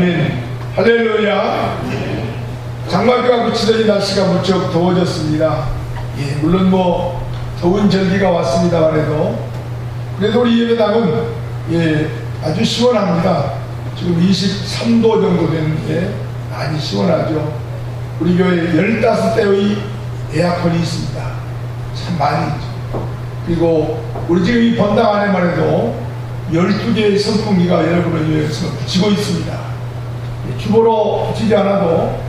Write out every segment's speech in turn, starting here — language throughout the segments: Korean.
아멘. 할렐루야. 장마비가 그치더니 날씨가 무척 더워졌습니다. 물론 더운 절기가 왔습니다만 해도 그래도 우리 예배당은 아주 시원합니다. 지금 23도 정도 되는데 많이 시원하죠. 우리 교회에 15대의 에어컨이 있습니다. 참 많이 있죠. 그리고 우리 지금 이 본당 안에만 해도 12개의 선풍기가 여러분을 위해서 붙이고 있습니다. 주보로 붙이지 않아도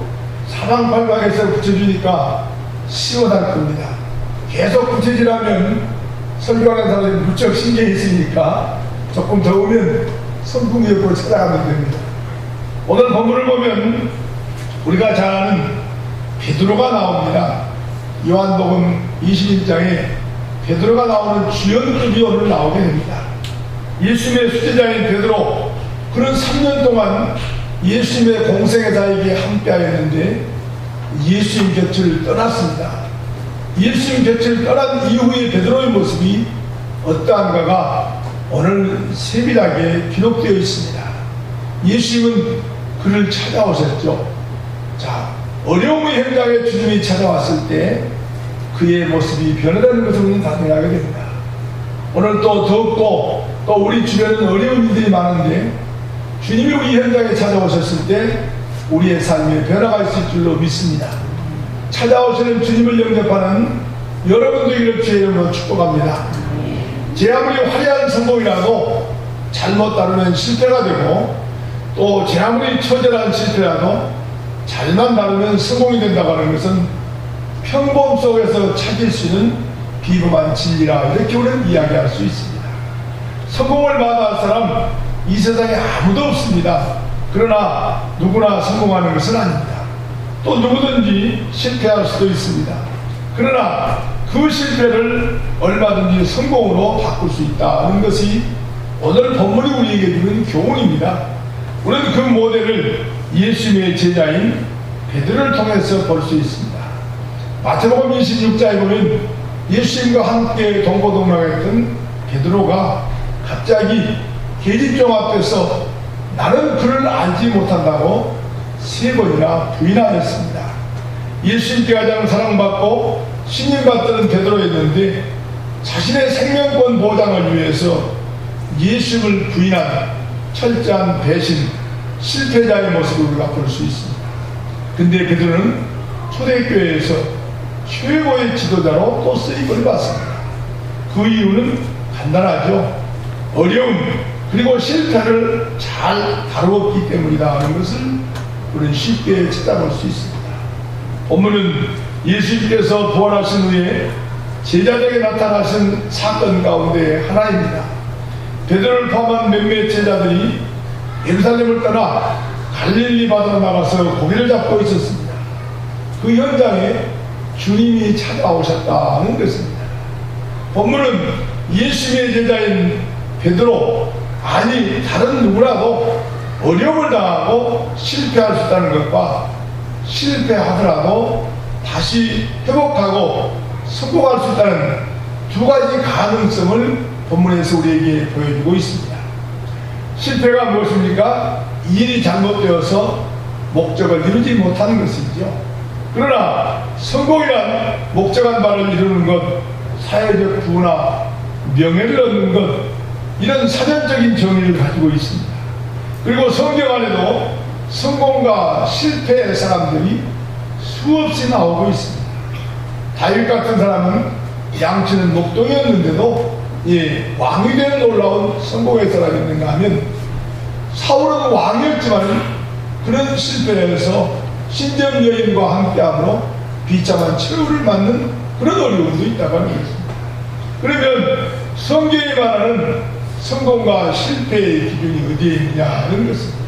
사방팔방에서 붙여주니까 시원할 겁니다. 계속 붙여지라면 설교하는 사람들이 무척 신경이 있으니까 조금 더우면 선풍기 옆으로 찾아가면 됩니다. 오늘 본문을 보면 우리가 잘 아는 베드로가 나옵니다. 요한복음 21장에 베드로가 나오는 주연급이 오늘 나오게 됩니다. 예수님의 수제자인 베드로, 그는 3년 동안 예수님의 공생애자에게 함께하였는데 예수님 곁을 떠났습니다. 예수님 곁을 떠난 이후의 베드로의 모습이 어떠한가가 오늘 세밀하게 기록되어 있습니다. 예수님은 그를 찾아오셨죠. 자, 어려움의 현장에 주님이 찾아왔을 때 그의 모습이 변하다는 것을 우리는 단정하게 됩니다. 오늘 또 더욱더 또 우리 주변에는 어려운 일들이 많은데 주님이 우리 현장에 찾아오셨을 때 우리의 삶에 변화가 있을 줄로 믿습니다. 찾아오시는 주님을 영접하는 여러분 되기를 주의 이름으로 축복합니다. 제 아무리 화려한 성공이라도 잘못 다루면 실패가 되고, 또 제 아무리 처절한 실패라도 잘만 다루면 성공이 된다고 하는 것은 평범 속에서 찾을 수 있는 비범한 진리라, 이렇게 우리는 이야기할 수 있습니다. 성공을 마다할 사람 이 세상에 아무도 없습니다. 그러나 누구나 성공하는 것은 아닙니다. 또 누구든지 실패할 수도 있습니다. 그러나 그 실패를 얼마든지 성공으로 바꿀 수 있다는 것이 오늘 본문이 우리에게 주는 교훈입니다. 우리는 그 모델을 예수님의 제자인 베드로를 통해서 볼 수 있습니다. 마태복음 26장에 보면 예수님과 함께 동고동락했던 베드로가 갑자기 계집종 앞에서 나는 그를 알지 못한다고 3번이나 부인하였습니다. 예수님께 가장 사랑받고 신임받던 베드로였는데 자신의 생명권 보장을 위해서 예수님을 부인한 철저한 배신, 실패자의 모습을 우리가 볼 수 있습니다. 근데 베드로는 초대교회에서 최고의 지도자로 또 쓰임을 받습니다. 그 이유는 간단하죠. 어려움 그리고 실패를 잘 다루었기 때문이다 하는 것을 우리는 쉽게 찾아볼 수 있습니다. 본문은 예수님께서 부활하신 후에 제자들에게 나타나신 사건 가운데 하나입니다. 베드로를 포함한 몇몇 제자들이 예루살렘을 떠나 갈릴리 바다로 나가서 고기를 잡고 있었습니다. 그 현장에 주님이 찾아오셨다는 것입니다. 본문은 예수님의 제자인 베드로, 아니 다른 누구라도 어려움을 당하고 실패할 수 있다는 것과 실패하더라도 다시 회복하고 성공할 수 있다는 두 가지 가능성을 본문에서 우리에게 보여주고 있습니다. 실패가 무엇입니까? 일이 잘못되어서 목적을 이루지 못하는 것이죠. 그러나 성공이란 목적한 바를 이루는 것, 사회적 부나 명예를 얻는 것, 이런 사전적인 정의를 가지고 있습니다. 그리고 성경 안에도 성공과 실패의 사람들이 수없이 나오고 있습니다. 다윗 같은 사람은 양치는 목동이었는데도 왕이 되는 놀라운 성공의 사람이 있는가 하면, 사울은 왕이었지만 그런 실패에서 신정 여인과 함께함으로 비참한 최후를 맞는 그런 어려움도 있다고 하는 것입니다. 그러면 성경이 말하는 성공과 실패의 기준이 어디에 있느냐는 것입니다.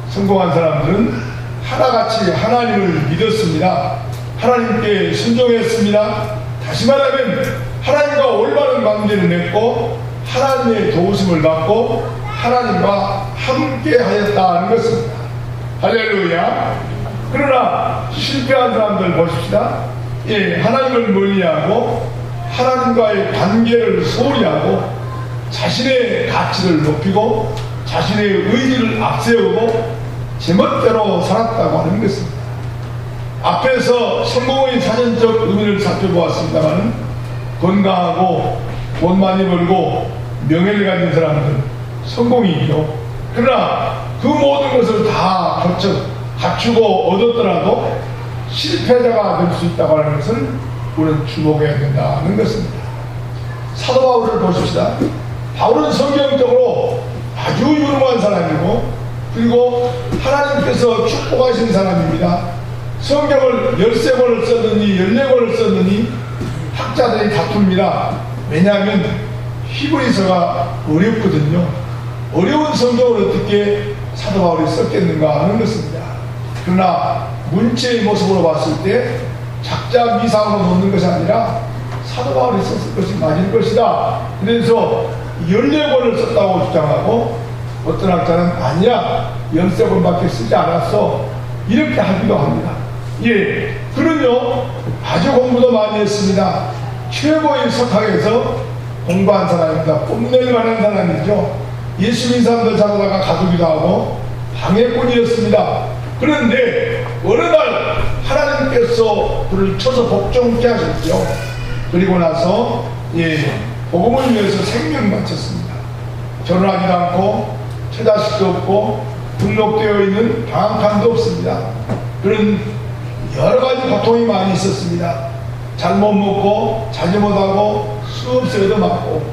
성공한 사람들은 하나같이 하나님을 믿었습니다. 하나님께 순종했습니다. 다시 말하면 하나님과 올바른 관계를 맺고 하나님의 도우심을 받고 하나님과 함께 하였다는 것입니다. 할렐루야. 그러나 실패한 사람들 보십시다. 하나님을 멀리하고 하나님과의 관계를 소홀히 하고 자신의 가치를 높이고 자신의 의지를 앞세우고 제멋대로 살았다고 하는 것입니다. 앞에서 성공의 사전적 의미를 살펴보았습니다만 건강하고 돈 많이 벌고 명예를 가진 사람들은 성공이죠. 그러나 그 모든 것을 다 갖추고 얻었더라도 실패자가 될 수 있다고 하는 것을 우리는 주목해야 된다는 것입니다. 사도 바울을 보십시다. 바울은 성경적으로 아주 유능한 사람이고 그리고 하나님께서 축복하신 사람입니다. 성경을 13권을 썼느니 14권을 썼느니 학자들이 다툽니다. 왜냐하면 히브리서가 어렵거든요. 어려운 성경을 어떻게 사도 바울이 썼겠는가 하는 것입니다. 그러나 문체의 모습으로 봤을 때 작자 미상으로 놓는 것이 아니라 사도 바울이 썼을 것이 맞을 것이다. 그래서 14권을 썼다고 주장하고 어떤 학자는 아니야 13권밖에 쓰지 않았어 이렇게 하기도 합니다. 예, 그는요 아주 공부도 많이 했습니다. 최고의 석학에서 공부한 사람입니다. 뽐낼 만한 사람이죠. 예수 믿는 사람들 잡아다가 가두기도 하고 방해꾼이었습니다. 그런데 어느 날 하나님께서 그를 쳐서 복종케 하셨죠. 그리고 나서 복음을 위해서 생명 바쳤습니다. 결혼하지도 않고 처자식도 없고 등록되어 있는 방한칸도 없습니다. 그런 여러 가지 고통이 많이 있었습니다. 잘못 먹고 자지 못하고 수없이 얻어맞고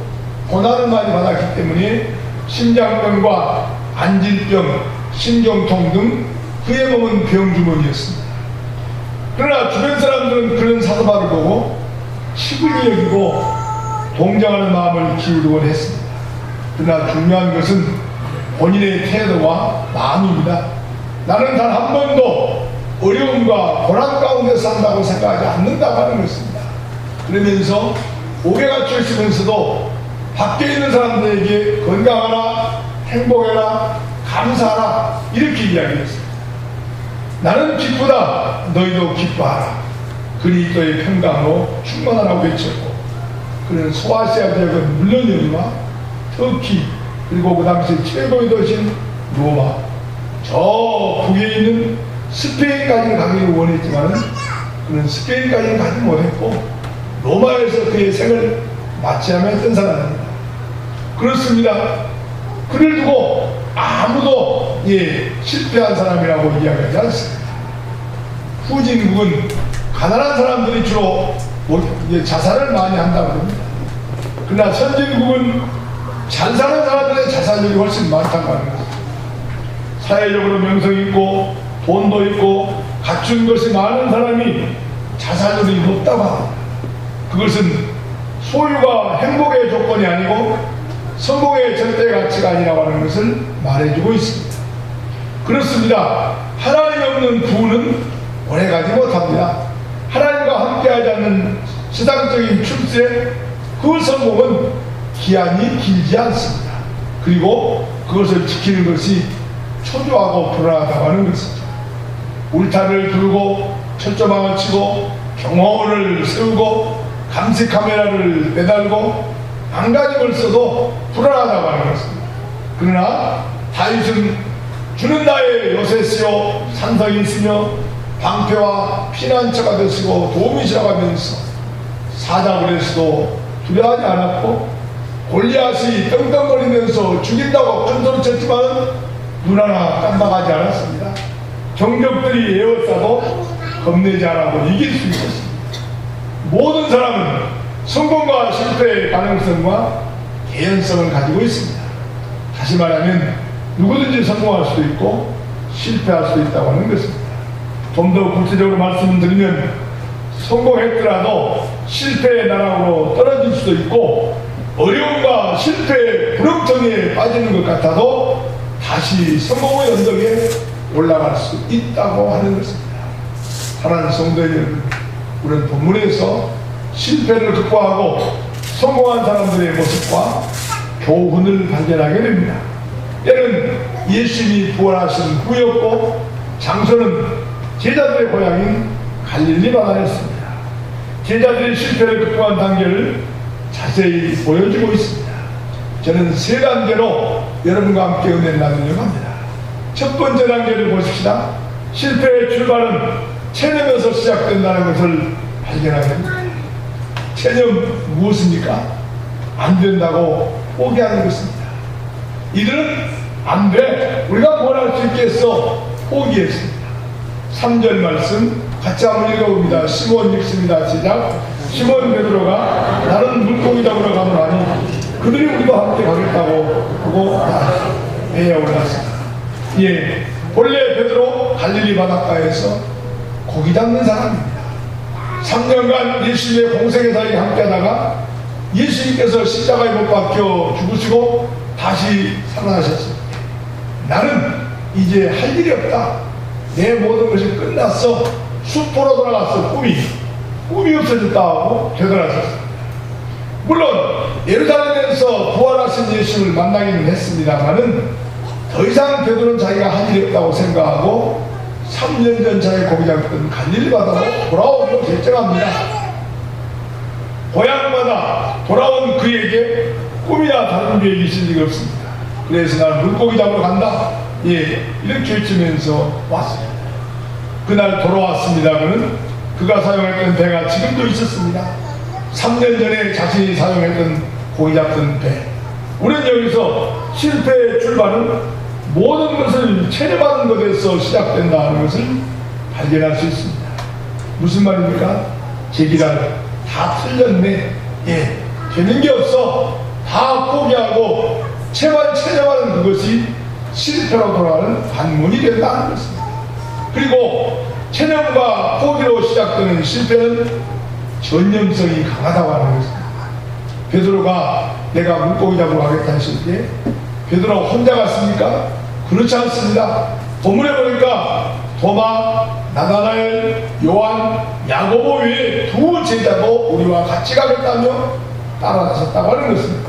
고난을 많이 받았기 때문에 심장병과 안질병, 신경통 등 그의 몸은 병주머니였습니다. 그러나 주변 사람들은 그런 사도 바울을 보고 치근히 여기고 동정하는 마음을 기울이곤 했습니다. 그러나 중요한 것은 본인의 태도와 마음입니다. 나는 단 한 번도 어려움과 고난 가운데 산다고 생각하지 않는다고 하는 것입니다. 그러면서 옥에 갇혀 있으면서도 밖에 있는 사람들에게 건강하라, 행복해라, 감사하라 이렇게 이야기했습니다. 나는 기쁘다, 너희도 기뻐하라. 그리스도의 평강으로 충만하라고 외쳤고 그는 소아시아 지역은 물론이었지만 터키 그리고 그 당시 최고의 도시인 로마 저 북에 있는 스페인까지는 가기를 원했지만 그는 스페인까지는 가지 못했고 로마에서 그의 생을 마치하며 했던 사람입니다. 그렇습니다. 그를 두고 아무도 실패한 사람이라고 이야기하지 않습니다. 후진국은 가난한 사람들이 주로 자살을 많이 한다고 합니다. 그러나 선진국은 잘 사는 사람들의 자살률이 훨씬 많다고 하는 것입니다. 사회적으로 명성이 있고 돈도 있고 갖춘 것이 많은 사람이 자살률이 높다고 합니다. 그것은 소유가 행복의 조건이 아니고 성공의 절대 가치가 아니라고 하는 것을 말해주고 있습니다. 그렇습니다. 하나님이 없는 부는 오래가지 못합니다. 하나님과 함께하지 않는 세상적인 출세 그 성공은 기한이 길지 않습니다. 그리고 그것을 지키는 것이 초조하고 불안하다고 하는 것이죠. 울타리를 두르고 철조망을 치고 경호원을 세우고 감시 카메라를 매달고 안가짐을 써도 불안하다고 하는 것입니다. 그러나 다윗은 주는 나의 요새시요 산성이 있으며 방패와 피난처가 되시고 도움이시라고 하면서 사자굴 에서도 두려워하지 않았고 골리앗이 떵떵거리면서 죽인다고 큰 소리 쳤지만 눈 하나 깜빡하지 않았습니다. 정적들이 에워싸도 겁내지 않고 이길 수 있었습니다. 모든 사람은 성공과 실패의 가능성과 개연성을 가지고 있습니다. 다시 말하면 누구든지 성공할 수도 있고 실패할 수도 있다고 하는 것입니다. 좀 더 구체적으로 말씀드리면 성공했더라도 실패의 나락으로 떨어질 수도 있고 어려움과 실패의 구렁텅이에 빠지는 것 같아도 다시 성공의 언덕에 올라갈 수 있다고 하는 것입니다. 사랑하는 성도 여러분, 우리는 본문에서 실패를 극복하고 성공한 사람들의 모습과 교훈을 발견하게 됩니다. 때는 예수님이 부활하신 후였고 장소는 제자들의 고향인 갈릴리 바다였습니다. 제자들이 실패를 극복한 단계를 자세히 보여주고 있습니다. 저는 세 단계로 여러분과 함께 은혜를 나누려고 합니다. 첫 번째 단계를 보십시다. 실패의 출발은 체념에서 시작된다는 것을 발견하게 됩니다. 체념 무엇입니까? 안 된다고 포기하는 것입니다. 이들은 안 돼. 우리가 뭘 할 수 있겠어? 포기했습니다. 3절 말씀 같이 한번 읽어봅니다. 시몬 읽습니다. 시작. 시몬 베드로가 나는 물고기 잡으러 가노라니 그들이 우리와 함께 가겠다고 하고 배에 올랐습니다. 예, 본래 베드로 갈릴리 바닷가에서 고기 잡는 사람입니다. 3년간 예수님의 공생의 사역에 함께하다가 예수님께서 십자가에 못 박혀 죽으시고 다시 살아나셨습니다. 나는 이제 할 일이 없다. 내 모든 것이 끝났어. 수포로 돌아갔어. 꿈이 없어졌다 하고 되돌아섰습니다. 물론 예루살렘에서 부활하신 예수를 만나기는 했습니다만은 더 이상 베드로는 자기가 할 일이 없다고 생각하고 3년 전 자기 고기 잡던 갈릴리 바다로 돌아오기로 결정합니다. 고향마다 돌아온 그에게 꿈이나 다른 계획이 있을 리가 없습니다. 그래서 나는 물고기 잡으러 간다. 예, 이렇게 외치면서 왔습니다. 그날 돌아왔습니다. 그는 그가 사용했던 배가 지금도 있었습니다. 3년 전에 자신이 사용했던 고기 잡던 배. 우리는 여기서 실패의 출발은 모든 것을 체념하는 것에서 시작된다는 것을 발견할 수 있습니다. 무슨 말입니까? 제기랄 다 틀렸네. 예, 되는 게 없어. 다 포기하고 체념하는 그것이 실패로 돌아가는 관문이 된다는 것입니다. 그리고 체념과 포기로 시작되는 실패는 전념성이 강하다고 하는 것입니다. 베드로가 내가 물고기 잡으러 가겠다 했을 때 베드로 혼자 갔습니까? 그렇지 않습니다. 본문에 보니까 도마, 나다나엘, 요한, 야고보 외에 두 제자도 우리와 같이 가겠다며 따라나섰다고 하는 것입니다.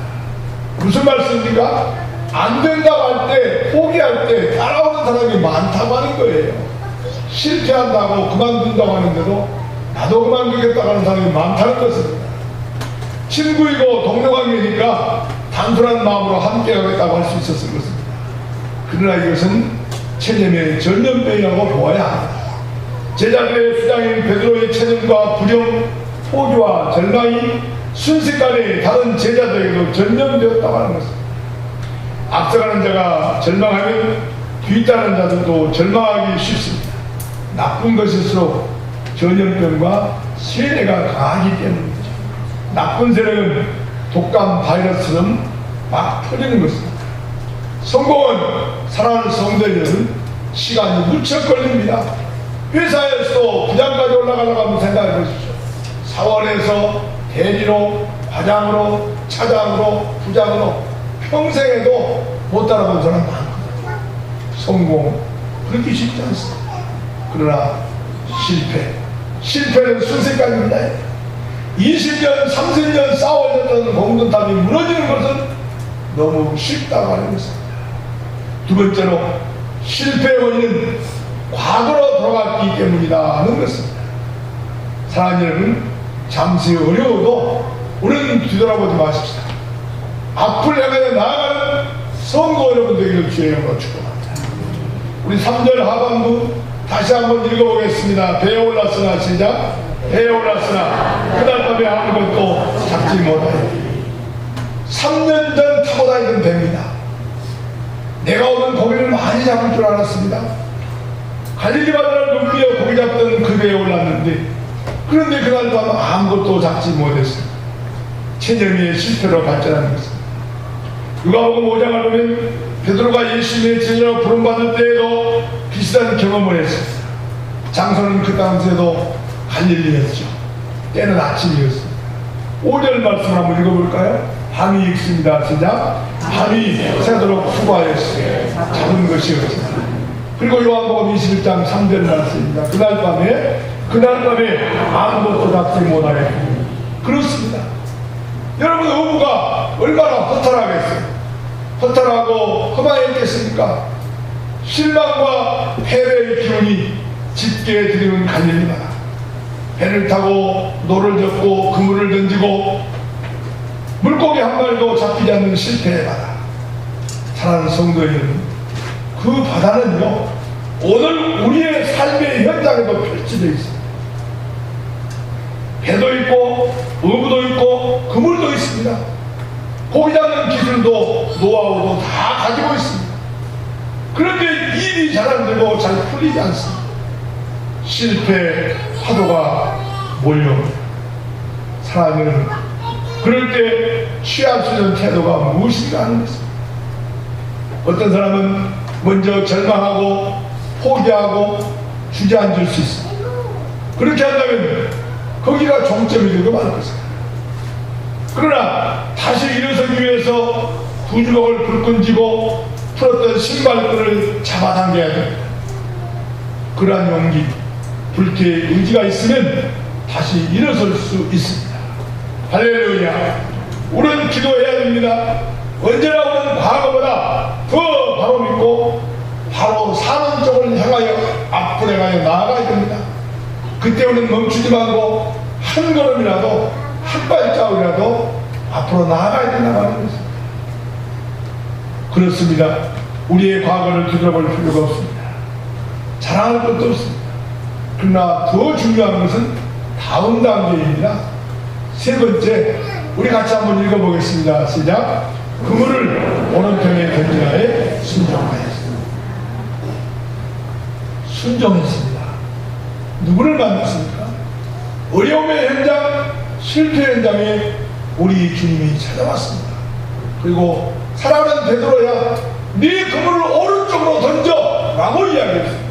무슨 말씀입니까? 안 된다고 할 때, 포기할 때 따라오는 사람이 많다고 하는 거예요. 실패한다고 그만둔다고 하는데도 나도 그만두겠다고 하는 사람이 많다는 것입니다. 친구이고 동료관계니까 단순한 마음으로 함께 하겠다고 할 수 있었을 것입니다. 그러나 이것은 체념의 전염병이라고 보아야 합니다. 제자들의 수장인 베드로의 체념과 불영, 포기와 절망이 순식간에 다른 제자들에게도 전염되었다고 하는 것입니다. 앞서가는 자가 절망하면 뒤따르는 자들도 절망하기 쉽습니다. 나쁜 것일수록 전염병과 세뇌가 강하기 때문이죠. 나쁜 세력은 독감 바이러스처럼 막 터지는 것입니다. 성공은 사랑하는 성도들은 시간이 무척 걸립니다. 회사에서도 부장까지 올라가려고 한번 생각해 보십시오. 사원에서 대리로, 과장으로, 차장으로, 부장으로 평생에도 못 따라본 사람 많거든요. 성공 그렇게 쉽지 않습니다. 그러나 실패는 순식간입니다. 20년, 30년 쌓아올렸던 공든탑이 무너지는 것은 너무 쉽다고 하는 것입니다. 두 번째로 실패의 원인은 과거로 돌아갔기 때문이다 하는 것입니다. 사랑하는 여러분, 잠시 어려워도 우리는 뒤돌아보지 마십시다. 앞을 향해 나아가는 성도 여러분 되기를 주의 이름으로 축복합니다. 우리 3절 하반부 다시 한번 읽어보겠습니다. 배에 올랐으나 시작. 배에 올랐으나 그날 밤에 아무것도 잡지 못하여 3년 전 타고 다니던 배입니다. 내가 오늘 고기를 많이 잡을 줄 알았습니다. 갈릴리 바다를 누비며 고기 잡던 그 배에 올랐는데 그런데 그날 밤 아무것도 잡지 못했습니다. 체념의 실패로 발전하는 것입니다. 누가복음 5장을 보면 베드로가 예수님의 제자로 부름받을 때에도 비슷한 경험을 했습니다. 장소는 그 당시에도 갈릴리였죠. 때는 아침이었습니다. 5절 말씀 한번 읽어볼까요? 밤이 익습니다. 시작. 밤이 새도록 수고하였으니 잡은 것이 없습니다. 그리고 요한복음 21장 3절 말씀입니다. 그날 밤에 아무것도 잡지 못하였습니다. 그렇습니다. 여러분 어부가 얼마나 허탈하겠어요. 허탈하고 허망했겠습니까? 실망과 패배의 기운이 짙게 들이운 갈릴리 바다. 배를 타고 노를 젓고 그물을 던지고 물고기 한 마리도 잡히지 않는 실패의 바다. 사랑하는 성도 여러분, 그 바다는요, 오늘 우리의 삶의 현장에도 펼쳐져 있습니다. 배도 있고 어부도 있고 그물도 있습니다. 고기 잡는 기술도 노하우도 다 가지고 있습니다. 그런데 일이 잘 안 되고 잘 풀리지 않습니다. 실패 파도가 몰려옵니다. 사람은 그럴 때 취할 수 있는 태도가 무엇인가 하는 것입니다. 어떤 사람은 먼저 절망하고 포기하고 주저앉을 수 있습니다. 그렇게 한다면 거기가 종점이 되고 말 것입니다. 그러나 다시 일어서기 위해서 두 주먹을 불끈 쥐고 풀었던 신발끈을 잡아당겨야 됩니다. 그러한 용기, 불쾌의 의지가 있으면 다시 일어설 수 있습니다. 할렐루야. 우리는 기도해야 됩니다. 언제나 우리는 과거보다 더 바로 믿고 바로 사는 쪽을 향하여 앞으로 향하여 나아가야 됩니다. 그때 우리는 멈추지 말고 한 걸음이라도 한 발자국이라도 앞으로 나아가야 된다고 하는 것입니다. 그렇습니다. 우리의 과거를 뒤돌아볼 필요가 없습니다. 자랑할 것도 없습니다. 그러나 더 중요한 것은 다음 단계입니다. 세 번째, 우리 같이 한번 읽어보겠습니다. 시작. 그물을 오른편에 던지나에 순종하였습니다. 순종했습니다. 누구를 만났습니까? 어려움의 현장, 실패 현장에 우리 주님이 찾아왔습니다. 그리고 사랑하는 베드로야, 네 그물을 오른쪽으로 던져! 라고 이야기했습니다.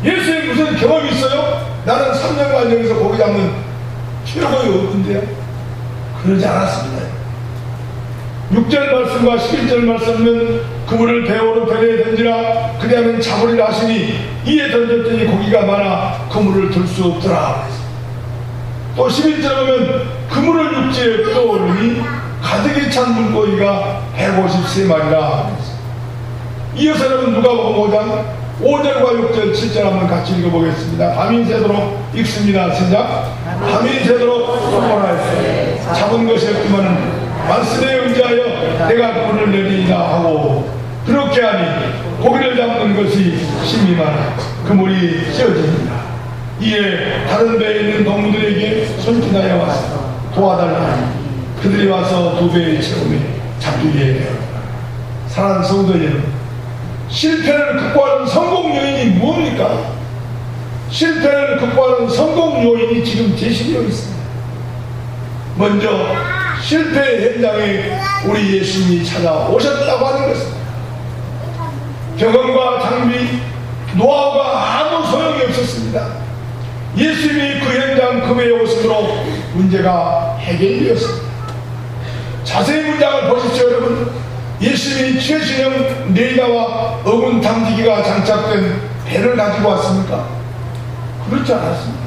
예수님 무슨 경험이 있어요? 나는 3년간 여기서 고기 잡는 최고의 어부인데요. 그러지 않았습니다. 6절 말씀과 11절 말씀은 그물을 배 오른편에 던지라 그리하면 잡으리라 하시니 이에 던졌더니 고기가 많아 그물을 들 수 없더라. 또 11절에 보면 그물을 육지에 떠오르니 가득히 찬 물고기가 153마리라. 이어서는 누가복음 5장 5절과 6절 7절 한번 같이 읽어보겠습니다. 밤이 새도록 읽습니다. 시작. 밤이 새도록 소원하였으니 잡은 것이 없지만은 말씀에 의지하여 내가 그물을 내리이다 하고 그렇게 하니 고기를 잡는 것이 심히 많아 그물이 씌어집니다. 이에 다른 배에 있는 동무들에게 손짓하여 와서 도와달라. 그들이 와서 두 배의 체험에 잡히게 되었다. 사랑하는 성도 여러분, 실패를 극복하는 성공 요인이 뭡니까? 실패를 극복하는 성공 요인이 지금 제시되어 있습니다. 먼저 실패의 현장에 우리 예수님이 찾아오셨다고 하는 것입니다. 경험과 장비, 노하우가 아무 소용이 없었습니다. 예수님이 그 현장 그 배에 오심으로 문제가 해결되었습니다. 자세히 문장을 보십시오. 여러분, 예수님이 최신형 레이더와 어군 탐지기가 장착된 배를 가지고 왔습니까? 그렇지 않았습니다.